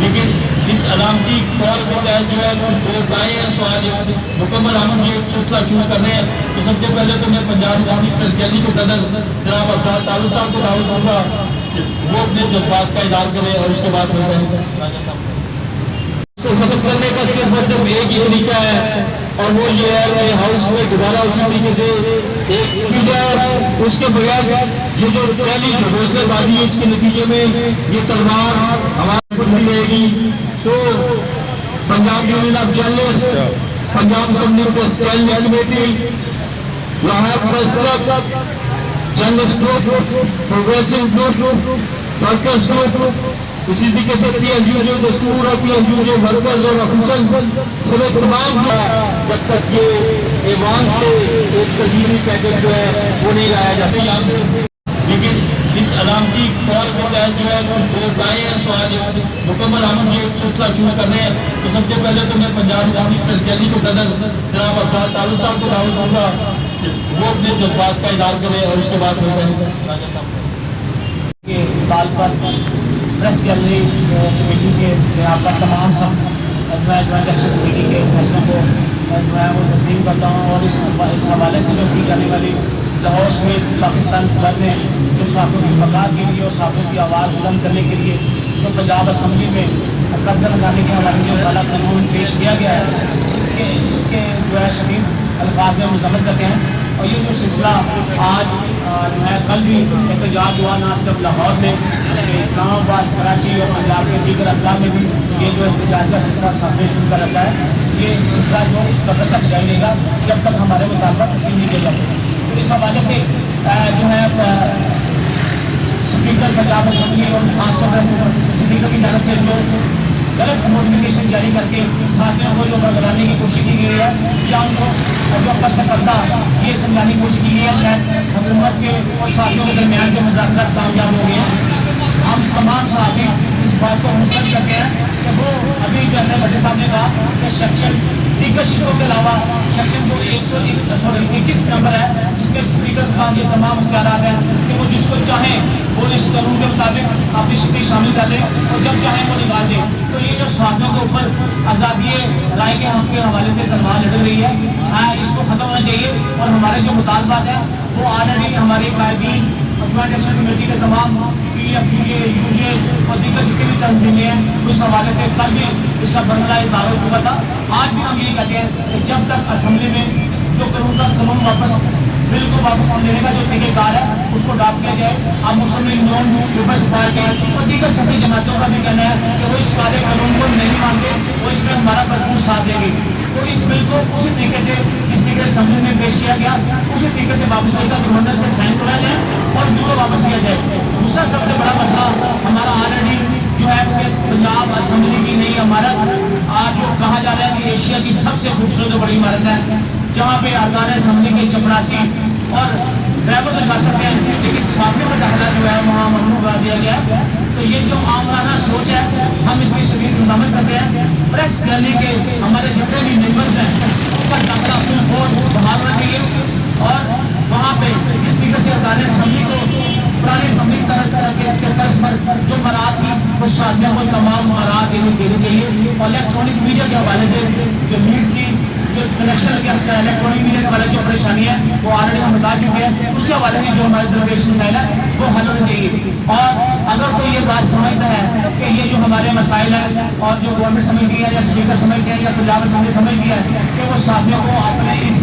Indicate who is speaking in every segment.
Speaker 1: لیکن اس علامتی کال کے تحت جو ہے کچھ دوست آئے ہیں تو آج مکمل ہم یہ ایک سلسلہ شروع کر رہے ہیں۔ تو سب سے پہلے تو میں پنجاب اسلامی پریس گیلری کے صدر جناب افسر تعلق صاحب کو دعوت دوں گا کہ وہ اپنے جذبات کا اظہار کرے اور اس کے بعد تو ختم کرنے کا صرف اور صرف ایک ہی طریقہ ہے اور وہ یہ ہے کہ ہاؤس میں دوبارہ اسی طریقے سے ایک کی جائے، اس کے بغیر یہ جو پہلی حوصلے بازی ہے اس کے نتیجے میں یہ تلوار ہمارے کو مل رہے گی۔ تو Punjab union of journalist, Punjab assembly press committee, Lahore press club, journalist group, progressive group, workers group, اسی طریقے سے پی ایس یو جو دستور اور پی ایس یو جو ورکرز اور آفیسرز سب تمام جب تک یہ ایوان سے ایک تجیبی پیکج جو ہے وہ نہیں لایا جاتا یہاں پہ، لیکن اس علامتی کال کے تحت جو ہے کچھ دوست آئے ہیں تو آج مکمل ہم یہ ایک سلسلہ شروع کر رہے ہیں۔ تو سب سے پہلے تو میں پنجاب اسلامی پریس گیلری کے صدر جناب افسر تعلق صاحب کو دعوت دوں گا کہ وہ اپنے جذبات کا اظہار کرے اور اس کے بعد
Speaker 2: کے کال پر پریس گیلری کمیٹی کے یہاں پر تمام سب جو ہے جوائنٹ ایکشن کمیٹی کے فیصلوں کو جو ہے وہ تسلیم کرتا ہوں، اور اس حوالے سے جو کی جانے والی لاہور سمیت پاکستان بھر میں جو صحافیوں کی بقا کے لیے اور صحافیوں کی آواز بلند کرنے کے لیے جو پنجاب اسمبلی میں قدر لگانے کے حوالے سے جو کالا قانون پیش کیا گیا ہے اس کے جو ہے شدید الفاظ میں مذمت کرتے ہیں۔ اور یہ جو سلسلہ آج جو ہے کل بھی احتجاج ہوا نہ صرف لاہور میں بلکہ اسلام آباد، کراچی اور پنجاب کے دیگر اضلاع میں بھی یہ جو احتجاج کا سلسلہ صحافی شروع کر رہتا ہے۔ یہ سلسلہ جو اس وقت تک جاری رہے گا جب تک ہمارے مطالبات تسلیم نہیں کیے جاتے۔ تو اس حوالے سے جو ہے اسپیکر پنجاب اسمبلی اور خاص طور پر اسپیکر کی جانب سے جو غلط نوٹیفیکیشن جاری کر کے صحافیوں کو جو برگلانے کی کوشش کی گئی ہے یا ان کو جو آپس میں پردہ یہ سمجھانے کی کوشش کی گئی ہے، شاید حکومت کے اور صحافیوں کے درمیان جو مذاکرات کامیاب ہو گئے ہیں۔ ہم تمام صحافی اس بات کو مسترد کرتے ہیں کہ وہ ابھی جو ہے بھٹی صاحب نے کہا کہ سیکشن دیگر شکوں کے علاوہ سیکشن جو 121 نمبر ہے جس کے اسپیکر کے پاس یہ تمام اختیارات ہیں کہ وہ جس کو چاہیں وہ اس قانون کے مطابق اپنی شکل شامل کر لیں اور جب چاہیں وہ نکال دیں۔ تو یہ جو صحافیوں کے اوپر آزادی رائے کے حق کے حوالے سے تلوار لٹک رہی ہے، اس کو ختم ہونا چاہیے۔ اور ہمارے جو مطالبات ہیں وہ آلریڈی ہمارے قائدین جوائنٹ ایکشن کمیٹی کے تمام پی ایف یو جے اور دیگر جتنی بھی تنظیمیں ہیں اس حوالے سے کل بھی اس کا بنگلہ اظہار ہو چکا تھا۔ آج بھی ہم یہ کہتے ہیں کہ جب تک اسمبلی میں جو قانون واپس بل کو واپس لینے کا جو طریقہ کار ہے اس کو ڈاپ کیا جائے۔ اب مسلم لیگ نون پیپلز پارٹی اور دیگر سبھی جماعتوں کا بھی کہنا ہے کہ وہ اس کالے قانون کو نہیں مانتے، وہ اس میں ہمارا بھرپور ساتھ دیں گے۔ تو اس بل کو اسی طریقے سے جس طریقے سے اسمبلی میں پیش کیا گیا اسی طریقے سے واپس لے کر گورنر سے سائن کرا جائے اور بل کو واپس کیا جائے۔ دوسرا سب سے بڑا مسئلہ ہمارا آلریڈی جو ہے کہ پنجاب اسمبلی کی نئی عمارت آج جو کہا جا رہا ہے کہ ایشیا کی سب سے خوبصورت اور بڑی عمارت ہے جہاں پہ ارکان اسمبلی کے چپراسی اور ڈرائیور تو جا سکتے ہیں لیکن صحافیوں کا داخلہ جو ہے وہاں ممنوع کرا دیا گیا ہے۔ تو یہ جو عامرانہ سوچ ہے ہم اس کی شدید مذمت کرتے ہیں۔ پریس گیلری کے ہمارے جتنے بھی ممبرز ہیں ان کا داخلہ فل فور بحال ہونا چاہیے اور وہاں پہ جس طریقے سے ارکان اسمبلی کو پرانی اسمبلی کے طرز پر جو مراحت تھی اس صحافیوں کو تمام مراحت دینی چاہیے۔ اور الیکٹرانک میڈیا کے حوالے سے جو نیٹ کی جو کنیکشن لگا ہے الیکٹرانک میڈیا کے حوالے جو پریشانی ہے وہ آلریڈی ہم بتا چکے ہیں، اس کے حوالے سے جو ہمارے درپیش مسائل ہے وہ حل ہونے چاہیے۔ اور اگر کوئی یہ بات سمجھتا ہے کہ یہ جو ہمارے مسائل ہیں اور جو گورنمنٹ سمجھتی ہے یا اسپیکر سمجھتے ہیں یا پنجاب اسمبلی سمجھتی ہے کہ وہ صحافیوں کو اپنے اس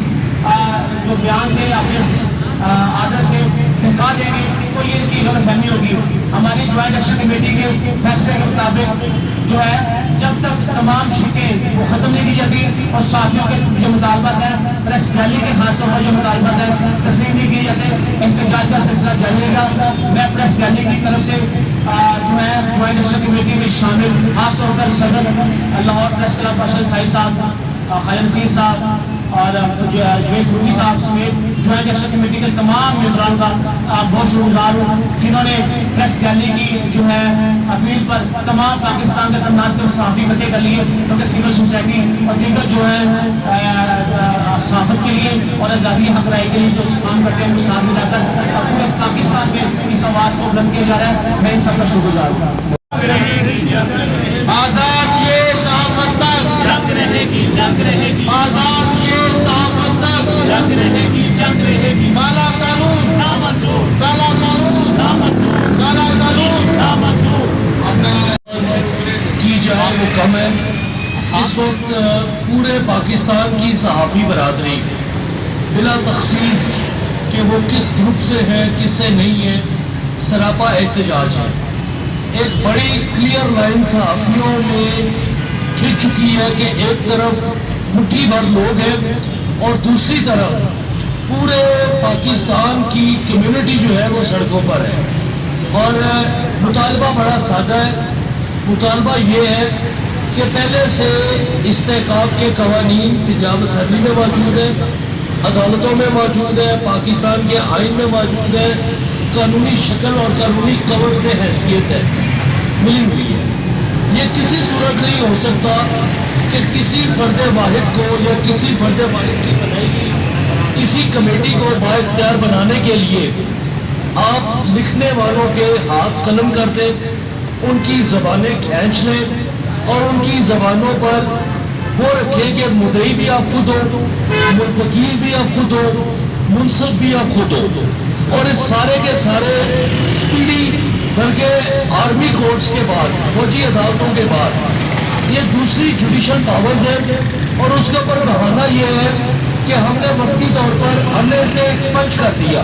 Speaker 2: جو بیان سے اپنے آرڈر سے ہٹا دیں گے تو یہ ان کی غلط فہمی ہوگی۔ ہماری جوائنٹ ایکشن کمیٹی کے فیصلے کے مطابق جو ہے جب تک تمام شکیں وہ ختم نہیں کی جاتی اور صحافیوں کے جو مطالبات ہیں پریس گیلری کے خاص طور پر جو مطالبات ہیں تسلیم نہیں کیے جاتے، احتجاج کا سلسلہ جاری رہے گا۔ میں پریس گیلری کی طرف سے جو ہے جوائنٹ ایکشن کمیٹی میں شامل خاص طور پر صدر لاہور پریس کلب ارشد شاہی صاحب، خالد نصیر صاحب اور جوید فروغی صاحب سمیت جوائنٹ ایکشن کمیٹی کے تمام ممبران کا بہت شکر گزار ہوں جنہوں نے پریس گیلری کی جو ہے اپیل پر تمام پاکستان کے نہ صرف صحافی اکٹھے کر لیے بلکہ سول سوسائٹی اور دیگر جو ہے صحافت کے لیے اور آزادی حق رائے کے لیے جو کام کرتے ہیں وہ ساتھ ملا کر پورے پاکستان میں اس آواز کو بلند کیا جا رہا ہے۔ میں ان سب کا شکر گزار ہوں۔
Speaker 1: آج
Speaker 3: اہم ہے. اس وقت پورے پاکستان کی صحافی برادری بلا تخصیص کہ وہ کس گروپ سے ہے کس سے نہیں ہے سراپا احتجاج ہے. ایک بڑی کلیئر لائن صحافیوں میں کھنچ چکی ہے کہ ایک طرف مٹھی بھر لوگ ہیں اور دوسری طرف پورے پاکستان کی کمیونٹی جو ہے وہ سڑکوں پر ہے. اور مطالبہ بڑا سادہ ہے. مطالبہ یہ ہے کہ پہلے سے استحقاق کے قوانین پنجاب اسمبلی میں موجود ہیں, عدالتوں میں موجود ہے, پاکستان کے آئین میں موجود ہے, قانونی شکل اور قانونی کور میں حیثیت ہے, ملی ہوئی ہے. یہ کسی صورت نہیں ہو سکتا کہ کسی فرد واحد کو یا کسی فرد واحد کی بنائی گئی کسی کمیٹی کو بااختیار بنانے کے لیے آپ لکھنے والوں کے ہاتھ قلم کر دیں, ان کی زبانیں کھینچ لیں اور ان کی زبانوں پر وہ رکھیں کہ مدعی بھی آپ خود ہو, وکیل بھی آپ خود ہو, منصف بھی آپ خود ہو, اور اس سارے کے سارے سپیڈی بلکہ آرمی کورٹس کے بعد فوجی عدالتوں کے بعد یہ دوسری جوڈیشل پاورز ہے. اور اس کے اوپر بہانہ یہ ہے کہ ہم نے وقتی طور پر ہم نے اسے ایکسپنج کر دیا.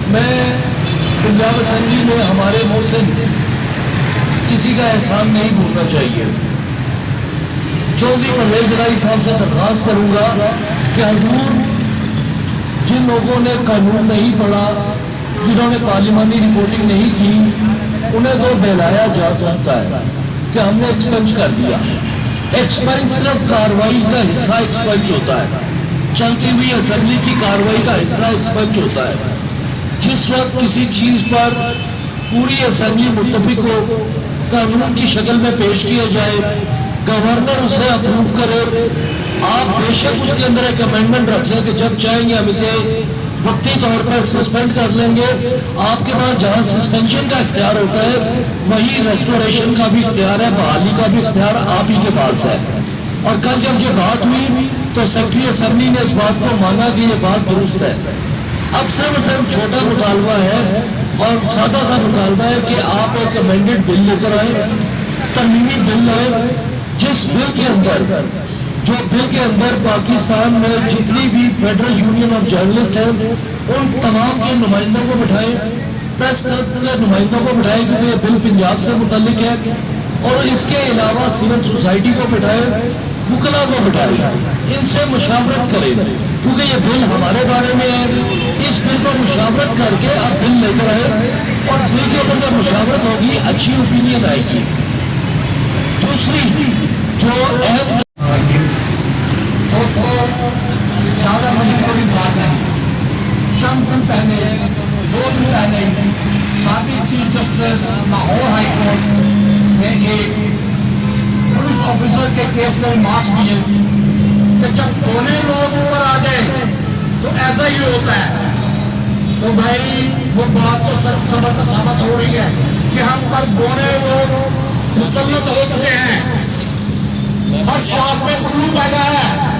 Speaker 3: میں پنجاب اسمبلی میں ہمارے محسن کسی کا احسان نہیں بھولنا چاہیے. چودھری پرویز رائی صاحب سے درخواست کروں گا کہ حضور جن لوگوں نے قانون نہیں پڑھا, جنہوں نے پارلیمانی رپورٹنگ نہیں کی, انہیں تو بہلایا جا سکتا ہے کہ ہم نے ایکسپنج کر دیا. ایکسپنج صرف کارروائی کا حصہ ایکسپنج ہوتا ہے, چلتی ہوئی اسمبلی کی کارروائی کا حصہ ایکسپنج ہوتا ہے. جس وقت کسی چیز پر پوری اسمبلی متفق ہو, قانون کی شکل میں پیش کیا جائے, گورنر اسے اپروو کرے, آپ بے شک اس کے اندر ایک امینڈمنٹ رکھ لیں کہ جب چاہیں گے ہم اسے وقتی طور پر سسپینڈ کر لیں گے. آپ کے پاس جہاں سسپینشن کا اختیار ہوتا ہے وہیں ریسٹوریشن کا بھی اختیار ہے, بحالی کا بھی اختیار آپ ہی کے پاس ہے. اور کل جب یہ بات ہوئی تو سیکرٹری اسمبلی نے اس بات کو مانا کہ یہ بات درست ہے. اب صرف چھوٹا مطالبہ ہے اور سادہ سا مطالبہ ہے کہ آپ ایک امینڈڈ بل لے کر آئیں, ترمیمی بل ہے, جس بل کے اندر پاکستان میں جتنی بھی فیڈرل یونین آف جرنلسٹ ہیں ان تمام کے نمائندوں کو بٹھائیں, پریس کلب کے نمائندوں کو بٹھائیں کیونکہ یہ بل پنجاب سے متعلق ہے, اور اس کے علاوہ سول سوسائٹی کو بٹھائیں, وکلا کو بٹھائیں, ان سے مشاورت کریں کیونکہ یہ بل ہمارے بارے میں ہے. اس بل کو مشاورت کر کے آپ بل لے کر آئے اور بل کے اوپر جب مشاورت ہوگی اچھی اوپینین آئے گی. دوسری جو اہم
Speaker 2: زیادہ مجھے کوئی بات نہیں, چند دن پہلے 2 دن پہلے سابق chief justice Lahore high court نے ایک پولیس آفیسر کے کیس میں ریمارکس دیے کہ جب دونے لوگ اوپر آ جائیں تو ایسا ہی ہوتا ہے. تو بھائی وہ بات تو ثابت ہو رہی ہے کہ ہم پر دونے لوگ مسلط ہو چکے ہیں, ہر شاخ میں الو پیدا ہے.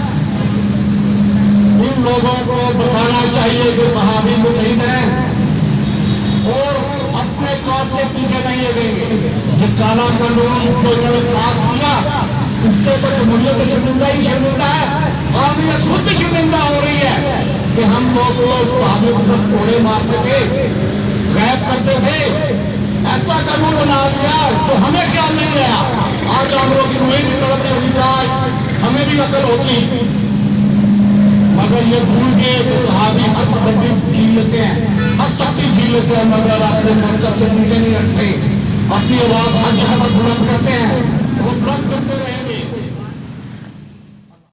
Speaker 2: ان لوگوں کو بتانا چاہیے کہ صحابی مجاہد ہیں اور اپنے کام کے پیچھے نہیں لگیں گے. یہ کالا قانون جو انہوں نے پاس کیا اس سے تو جمہوریت کی شرمندہ ہی شرمندہ ہے, قابلیت خود بھی شرمندہ ہو رہی ہے کہ ہم لوگ صحابی کو کوڑے مارتے تھے, غائب کرتے تھے, ایسا قانون بنا دیا تو ہمیں خیال نہیں آیا. آج ہم لوگ کی روئی کی طرف سے ہوئی ہمیں بھی عقل ہوتی, مگر یہ بھول کے صحابی ہر تبدیل جھیل لیتے ہیں, ہر سختی جھیل لیتے ہیں, مگر اپنے مقصد سے نیچے نہیں رکھتے, اپنی آواز ہر جگہ پر بلند کرتے ہیں. وہ بلند کرتے رہے